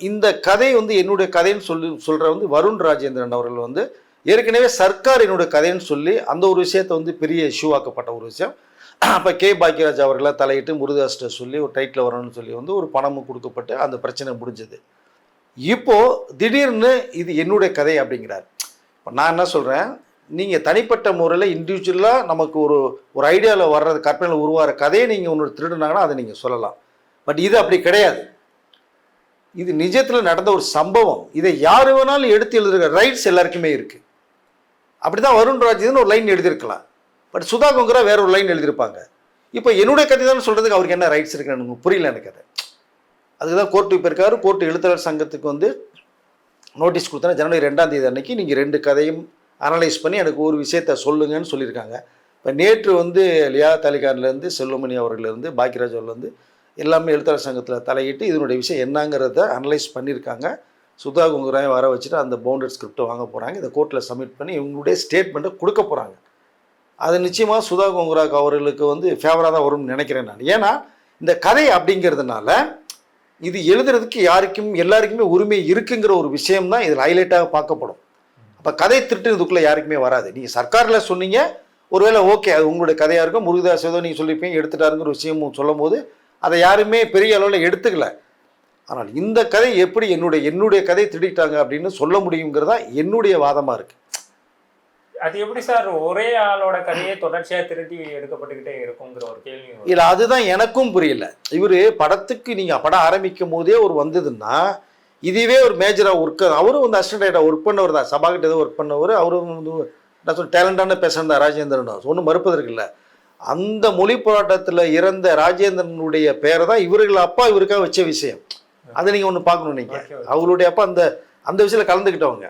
இந்த கதை வந்து என்னுடைய கதைன்னு சொல்ற வந்து வருண் ராஜேந்திரன் அவர்கள் வந்து ஏற்கனவே சர்க்கார் என்னுடைய கதைன்னு சொல்லி அந்த ஒரு விஷயத்தை வந்து பெரிய இஷ்யூ ஆக்கப்பட்ட ஒரு விஷயம். அப்போ கே பாக்கியராஜ் அவர்களை தலையிட்டு முருகதாஸ்ட சொல்லி ஒரு டைட்டில் வரணும்னு சொல்லி வந்து ஒரு பணமும் கொடுக்கப்பட்டு அந்த பிரச்சனை முடிஞ்சது. இப்போ திடீர்னு இது என்னுடைய கதை அப்படிங்கிறார். இப்போ நான் என்ன சொல்கிறேன், நீங்கள் தனிப்பட்ட முறையில் இண்டிவிஜுவலாக நமக்கு ஒரு ஒரு ஐடியாவில் வர்றது கற்பனையில் உருவாகிற கதையை நீங்கள் ஒன்று திருடுனாங்கன்னா அதை நீங்கள் சொல்லலாம். பட் இது அப்படி கிடையாது. இது நிஜத்தில் நடந்த ஒரு சம்பவம். இதை யார் வேணாலும் எடுத்து எழுதுகிற ரைட்ஸ் எல்லாருக்குமே இருக்குது. அப்படி தான் வருண் ராஜேந்திரன் ஒரு லைன் எழுதியிருக்கலாம். பட் சுதா கொங்கரா வேற ஒரு லைன் எழுதியிருப்பாங்க. இப்போ என்னுடைய கதை தான் சொல்கிறதுக்கு அவருக்கு என்ன ரைட்ஸ் இருக்குன்னு எனக்கு புரியல. எனக்கு அது அதுக்கு தான் கோர்ட்டுக்கு போயிருக்காரு. கோர்ட்டு எழுத்தாளர் சங்கத்துக்கு வந்து நோட்டீஸ் கொடுத்தா ஜனவரி 2ஆம் தேதி அன்னைக்கு நீங்கள் 2 கதையும் அனலைஸ் பண்ணி எனக்கு ஒரு விஷயத்த சொல்லுங்கன்னு சொல்லியிருக்காங்க. இப்போ நேற்று வந்து லியா தாலிகான்லேருந்து செல்வமணி அவர்கள்லேருந்து பாக்கியராஜ் அவர்லேருந்து எல்லாமே எழுத்தாளர் சங்கத்தில் தலையிட்டு இதனுடைய விஷயம் என்னங்கிறத அனலைஸ் பண்ணியிருக்காங்க. சுதா கொங்கராயை வர வச்சுட்டு அந்த பவுண்டட் ஸ்கிரிப்டை வாங்க போகிறாங்க. இதை கோர்ட்டில் சப்மிட் பண்ணி இவங்களுடைய ஸ்டேட்மெண்ட்டை கொடுக்க போகிறாங்க. அது நிச்சயமாக சுதா கொங்கராக் அவர்களுக்கு வந்து ஃபேவராக தான் வரும்னு நினைக்கிறேன் நான். ஏன்னா இந்த கதை அப்படிங்கிறதுனால இது எழுதுறதுக்கு எல்லாருக்குமே உரிமை இருக்குங்கிற ஒரு விஷயம் தான் இதில் ஹைலைட்டாக பார்க்கப்படும். அப்போ கதை திருட்டுறதுக்குள்ளே யாருக்குமே வராது. நீங்கள் சர்க்காரில் சொன்னீங்க, ஒருவேளை ஓகே அது உங்களுடைய கதையாக இருக்கும், முருகதாஸ் ஏதோ நீங்கள் சொல்லியிருப்பீங்க எடுத்துட்டாருங்கிற விஷயமும் சொல்லும் போது அதை யாருமே பெரிய அளவில் எடுத்துக்கல. ஆனால் இந்த கதை எப்படி என்னுடைய கதை திருடிட்டாங்க அப்படின்னு சொல்ல முடியுங்கிறதா என்னுடைய வாதமாக இருக்குது. அது எப்படி சார் ஒரே ஆளோட கதையை தொடர்ச்சியாக திருட்டி எடுக்கப்பட்டுக்கிட்டே இருக்குங்கிற ஒரு கேள்வி இல்லை, அதுதான் எனக்கும் புரியல. இவர் படத்துக்கு நீங்கள் படம் ஆரம்பிக்கும் போதே ஒரு வந்ததுன்னா இதுவே ஒரு மேஜராக அவரும் வந்து அசிஸ்டன்ட் ஒர்க் பண்ணவர் தான், சபாகிட்ட ஏதோ ஒர்க் பண்ணவர். அவரும் வந்து டேலண்டான பேசன் தான் ராஜேந்திரன், ஒன்றும் மறுப்பதற்கு இல்லை. அந்த மொழி போராட்டத்தில் இறந்த ராஜேந்திரனுடைய பேரை தான் இவர்கள் அப்பா இவருக்காக வச்ச விஷயம். அதை நீங்கள் ஒன்று பார்க்கணும். நீங்கள் அவங்களுடைய அப்பா அந்த விஷயத்தில் கலந்துக்கிட்டவங்க.